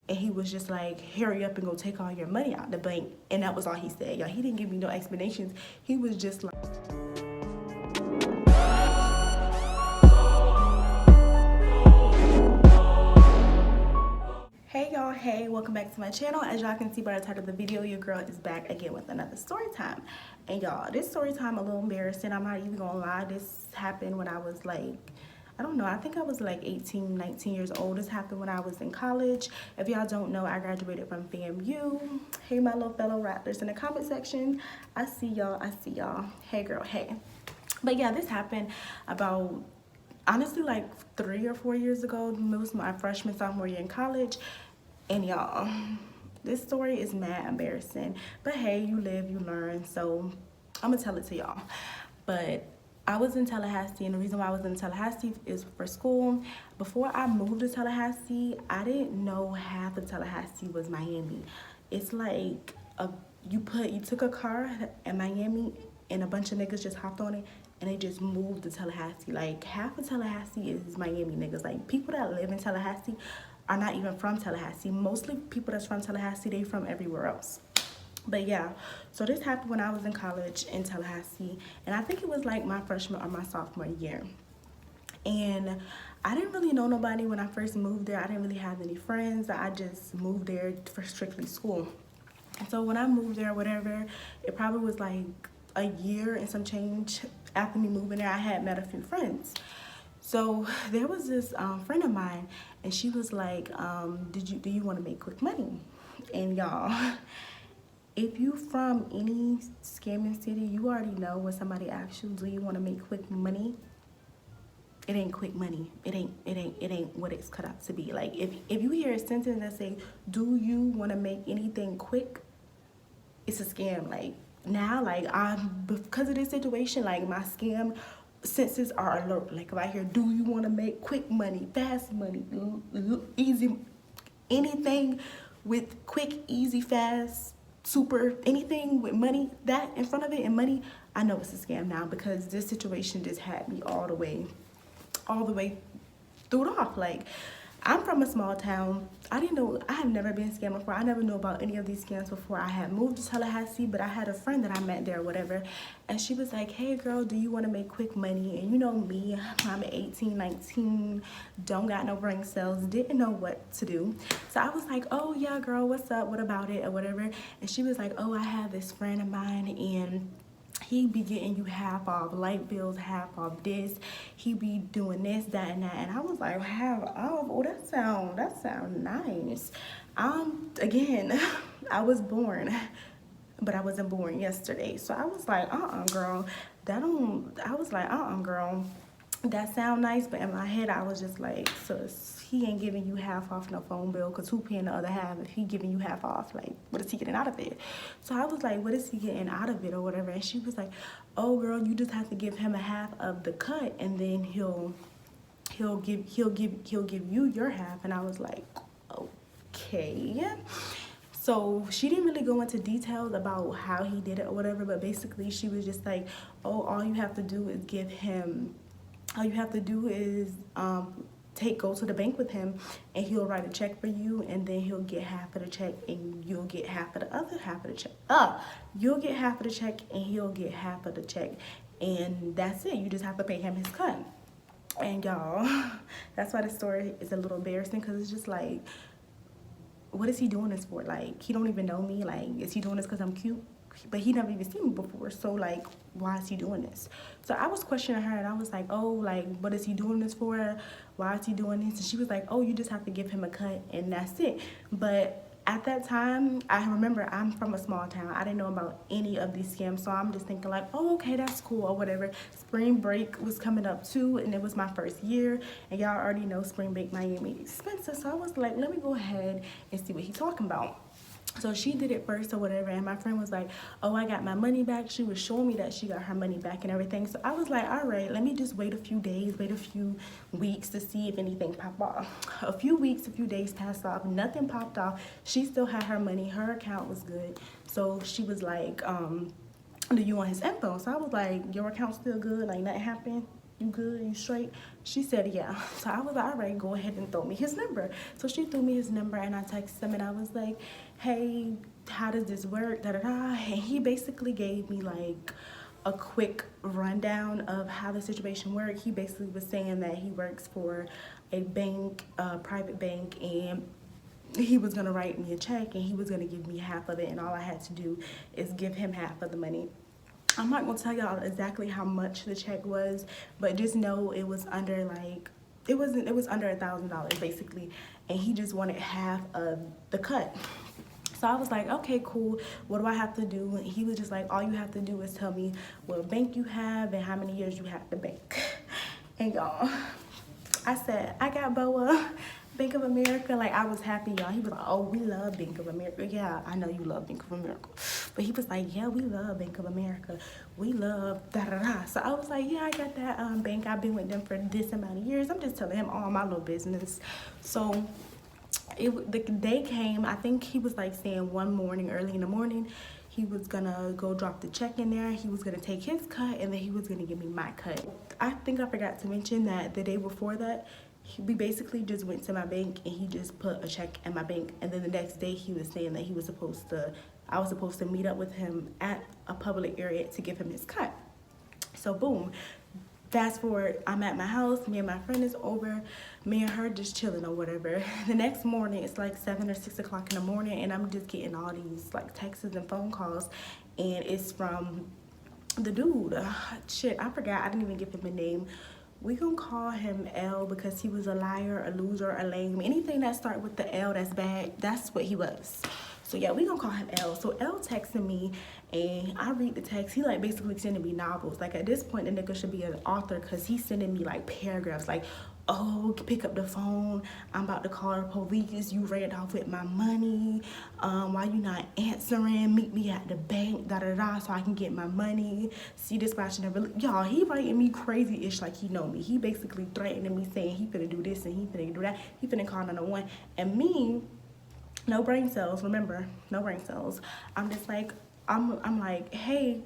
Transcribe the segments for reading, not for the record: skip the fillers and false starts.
And he was just like, hurry up and go take all your money out the bank. And that was all he said, y'all. He didn't give me no explanations. He was just like, hey y'all, hey, welcome back to my channel. As y'all can see by the title of the video, your girl is back again with another story time. And y'all, this story time a little embarrassing. I'm not even gonna lie. This happened when I was like, I don't know, I think I was like 18, 19 years old. This happened when I was in college. If y'all don't know, I graduated from FAMU. Hey, my little fellow rappers in the comment section. I see y'all, I see y'all. Hey girl, hey. But yeah, this happened about, honestly, like 3 or 4 years ago. It was my freshman, sophomore year in college. And y'all, this story is mad embarrassing. But hey, you live, you learn. So I'm gonna tell it to y'all. But I was in Tallahassee, and the reason why I was in Tallahassee is for school. Before I moved to Tallahassee, I didn't know half of Tallahassee was Miami. It's like you took a car in Miami and a bunch of niggas just hopped on it and they just moved to Tallahassee. Like half of Tallahassee is Miami niggas. Like people that live in Tallahassee are not even from Tallahassee. Mostly people that's from Tallahassee, they from everywhere else. But yeah, so this happened when I was in college in Tallahassee, and I think it was like my freshman or my sophomore year. And I didn't really know nobody when I first moved there. I didn't really have any friends. I just moved there for strictly school. And so when I moved there, whatever, it probably was like a year and some change after me moving there, I had met a few friends. So there was this friend of mine, and she was like, do you want to make quick money? And y'all, if you from any scamming city, you already know when somebody asks you, do you want to make quick money? It ain't quick money. It ain't what it's cut out to be. Like if you hear a sentence that say, do you want to make anything quick? It's a scam. Like now, like because of this situation, like my scam senses are alert. Like if I hear, do you want to make quick money, fast money, easy, anything with quick, easy, fast, super, anything with money, that in front of it and money, I know it's a scam now, because this situation just had me all the way threw it off. Like, I'm from a small town. I didn't know, I have never been scammed before. I never knew about any of these scams before I had moved to Tallahassee, but I had a friend that I met there or whatever, and she was like, hey girl, do you want to make quick money? And you know me, I'm 18, 19, don't got no brain cells, didn't know what to do. So I was like, oh yeah girl, what's up, what about it, or whatever. And she was like, oh, I have this friend of mine, and he be getting you half off light bills, half off this. He be doing this, that, and that. And I was like, half off? Oh, that sound nice. Again, I was born, but I wasn't born yesterday. So I was like, girl, girl, that sound nice. But in my head, I was just like, sis, he ain't giving you half off no phone bill, because who paying the other half if he giving you half off? Like, what is he getting out of it? So I was like, what is he getting out of it or whatever? And she was like, oh girl, you just have to give him a half of the cut, and then he'll give you your half. And I was like, okay. So she didn't really go into details about how he did it or whatever, but basically she was just like, oh, all you have to do is go to the bank with him, and he'll write a check for you, and then he'll get half of the check, and you'll get half of the other half of the check. You'll get half of the check, and he'll get half of the check, and that's it. You just have to pay him his cut. And y'all, that's why the story is a little embarrassing, because it's just like, what is he doing this for? Like, he don't even know me. Like, is he doing this because I'm cute? But he never even seen me before, so like, why is he doing this? So I was questioning her, and I was like, oh, like, what is he doing this for? Why is he doing this? And she was like, oh, you just have to give him a cut, and that's it. But at that time, I remember I'm from a small town. I didn't know about any of these scams, so I'm just thinking like, oh, okay, that's cool or whatever. Spring break was coming up too, and it was my first year, and y'all already know spring break Miami expensive, so I was like, let me go ahead and see what he's talking about. So she did it first or whatever, and my friend was like, oh, I got my money back. She was showing me that she got her money back and everything. So I was like, all right, let me just wait a few days, wait a few weeks to see if anything popped off. A few days passed off, nothing popped off. She still had her money, her account was good. So she was like, do you want his info? So I was like, your account's still good, like nothing happened? You good? You straight? She said, yeah. So I was like, all right, go ahead and throw me his number. So she threw me his number and I texted him and I was like, hey, how does this work? Da da da. And he basically gave me like a quick rundown of how the situation worked. He basically was saying that he works for a bank, a private bank, and he was gonna write me a check and he was gonna give me half of it, and all I had to do is give him half of the money. I'm not gonna tell y'all exactly how much the check was, but just know it was under like, it was under $1,000 basically, and he just wanted half of the cut. So I was like, okay, cool. What do I have to do? And he was just like, all you have to do is tell me what bank you have and how many years you have the bank. And y'all, I said, I got BOA, Bank of America. Like, I was happy, y'all. He was like, oh, we love Bank of America. Yeah, I know you love Bank of America. But he was like, yeah, we love Bank of America. We love da-da-da. So I was like, yeah, I got that bank. I've been with them for this amount of years. I'm just telling him all my little business. So the day came, I think he was like saying one morning, early in the morning, he was gonna go drop the check in there. He was gonna take his cut and then he was gonna give me my cut. I think I forgot to mention that the day before that, we basically just went to my bank and he just put a check in my bank. And then the next day he was saying that I was supposed to meet up with him at a public area to give him his cut. So boom. Fast forward, I'm at my house, me and my friend is over, me and her just chilling or whatever. The next morning, it's like 7 or 6 o'clock in the morning, and I'm just getting all these like texts and phone calls, and it's from the dude. Shit, I forgot, I didn't even give him a name. We gonna call him L because he was a liar, a loser, a lame. Anything that start with the L that's bad, that's what he was. So yeah, we gonna call him L. So L texted me and I read the text. He like basically sending me novels. Like at this point, the nigga should be an author because he's sending me like paragraphs like, oh, pick up the phone. I'm about to call the police. You ran off with my money. Why you not answering? Meet me at the bank, da da da, so I can get my money. See this watching never. Y'all, he writing me crazy-ish like he know me. He basically threatening me saying he finna do this and he finna do that. He finna call 911. And me, no brain cells, remember, no brain cells. I'm just like, I'm like, hey,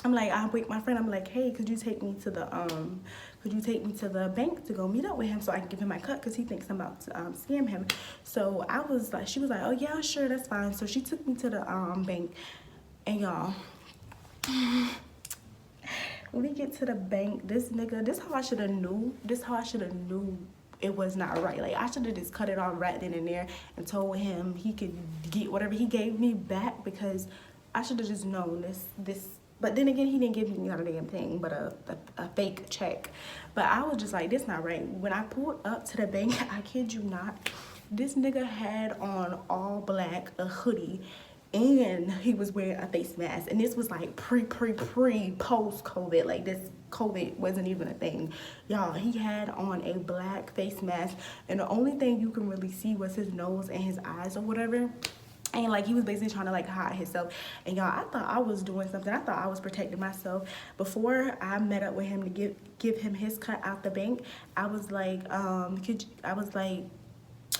I wake my friend, I'm like, hey, could you take me to the bank to go meet up with him so I can give him my cut because he thinks I'm about to scam him. So I was like, she was like, oh yeah, sure, that's fine. So she took me to the bank, and y'all, when we get to the bank, this nigga, this how I should have knew it was not right. Like, I should have just cut it off right then and there and told him he could get whatever he gave me back, because I should have just known this. But then again, he didn't give me not a damn thing but a fake check. But I was just like, this not right. When I pulled up to the bank, I kid you not, this nigga had on all black, a hoodie, and he was wearing a face mask. And this was like post COVID. Like, this COVID wasn't even a thing. Y'all, he had on a black face mask, and the only thing you can really see was his nose and his eyes or whatever. And like, he was basically trying to like hide himself. And y'all, I thought I was doing something. I thought I was protecting myself. Before I met up with him to give him his cut out the bank, I was like,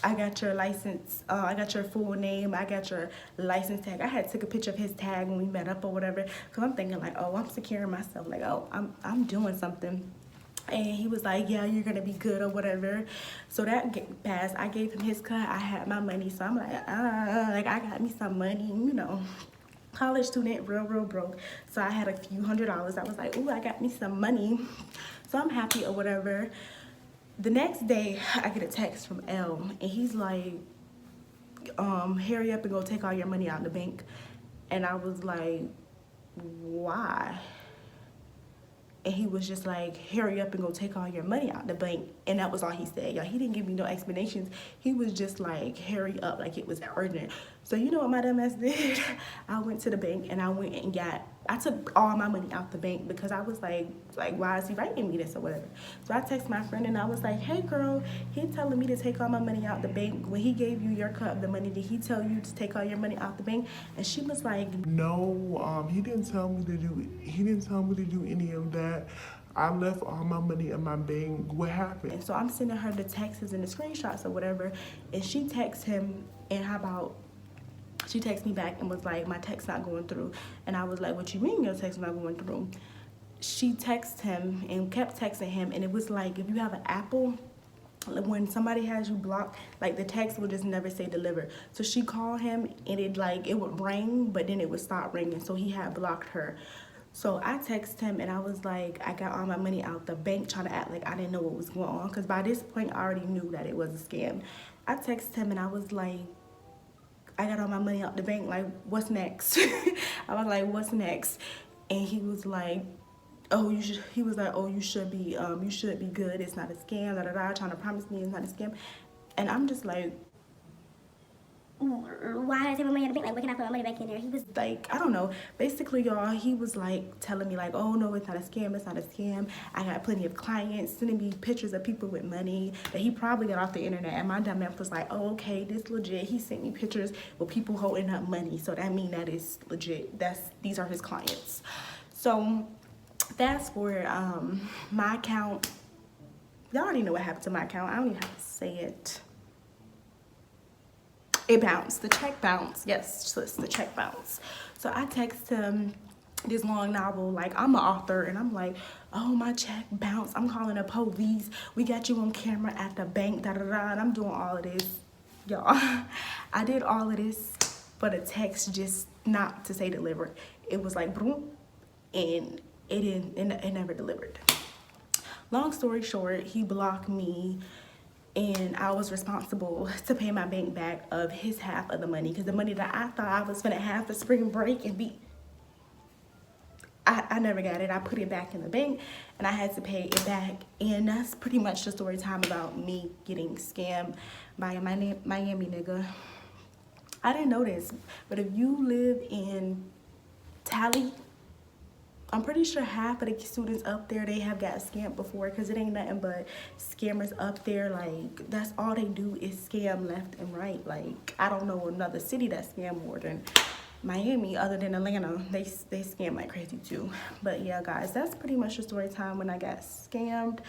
I got your license, I got your full name, I got your license tag. I had took a picture of his tag when we met up or whatever, because I'm thinking like, oh, I'm securing myself, like, oh, I'm doing something. And he was like, yeah, you're gonna be good or whatever. So that passed. I gave him his cut. I had my money. So I'm like, like, I got me some money, you know. College student, real broke. So I had a few $100s. I was like, ooh, I got me some money. So I'm happy or whatever. The next day, I get a text from L. And he's like, hurry up and go take all your money out of the bank. And I was like, why? And he was just like, hurry up and go take all your money out the bank. And that was all he said, y'all. He didn't give me no explanations. He was just like, hurry up, like it was urgent. So you know what my dumb ass did? I went to the bank and I took all my money out the bank because I was like, why is he writing me this or whatever? So I texted my friend and I was like, hey girl, he telling me to take all my money out the bank. When he gave you your cut of the money, did he tell you to take all your money out the bank? And she was like, no, he didn't tell me to do any of that. I left all my money in my bank. What happened? And so I'm sending her the texts and the screenshots or whatever, and she texts him, and she texted me back and was like, my text not going through. And I was like, what you mean your text not going through? she texted him and kept texting him, and it was like, if you have an Apple, when somebody has you blocked, like the text will just never say deliver. So she called him and it would ring, but then it would stop ringing. So he had blocked her. So I texted him and I was like, I got all my money out the bank, trying to act like I didn't know what was going on, because by this point I already knew that it was a scam. I texted him and I was like, I got all my money out the bank, like what's next? I was like, what's next? And he was like, oh, you should. He was like, oh, you should be good. It's not a scam. Da da da. Trying to promise me it's not a scam, and I'm just like, why did I take my money out of the bank? Like, where can I put my money back in there? He was like, I don't know. Basically, y'all, he was like telling me like, oh no, it's not a scam. It's not a scam. I got plenty of clients sending me pictures of people with money that he probably got off the internet. And my dumb ass was like, oh, okay, this legit. He sent me pictures with people holding up money, so that mean that is legit. These are his clients. So that's where my account, y'all already know what happened to my account. I don't even have to say it. It bounced. The check bounced. Yes, sis, the check bounced. So I text him this long novel, like I'm an author, and I'm like, oh, my check bounced. I'm calling the police. We got you on camera at the bank, da da da. And I'm doing all of this, y'all. I did all of this for the text just not to say delivered. It was like boom, and it never delivered. Long story short, he blocked me, and I was responsible to pay my bank back of his half of the money, because the money that I thought I was gonna have for spring break and I never got it. I put it back in the bank and I had to pay it back. And that's pretty much the story time about me getting scammed by a Miami nigga. I didn't know this, but if you live in Tally, I'm pretty sure half of the students up there, they have got scammed before, because it ain't nothing but scammers up there. Like, that's all they do is scam left and right. Like, I don't know another city that scam more than Miami, other than Atlanta. They scam like crazy too. But yeah, guys, that's pretty much the story time when I got scammed.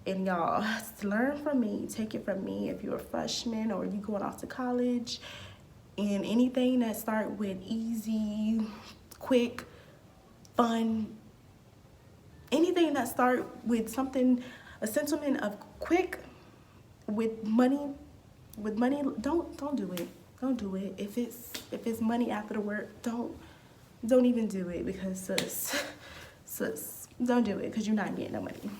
And y'all, learn from me, take it from me. If you're a freshman or you going off to college, and anything that start with easy, quick, fun, anything that start with something, a sentiment of quick, with money, don't do it. Don't do it. If it's money after the work, don't even do it, because sis, don't do it, because you're not getting no money.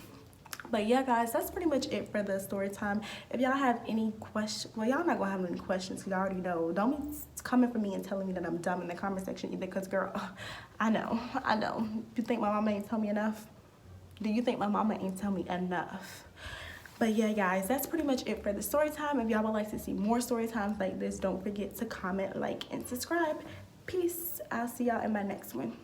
But yeah, guys, that's pretty much it for the story time. If y'all have any questions, well, y'all not gonna have any questions, because y'all already know. Don't be coming for me and telling me that I'm dumb in the comment section either, because girl, I know. You think my mama ain't tell me enough? Do you think my mama ain't tell me enough? But yeah, guys, that's pretty much it for the story time. If y'all would like to see more story times like this, don't forget to comment, like, and subscribe. Peace. I'll see y'all in my next one.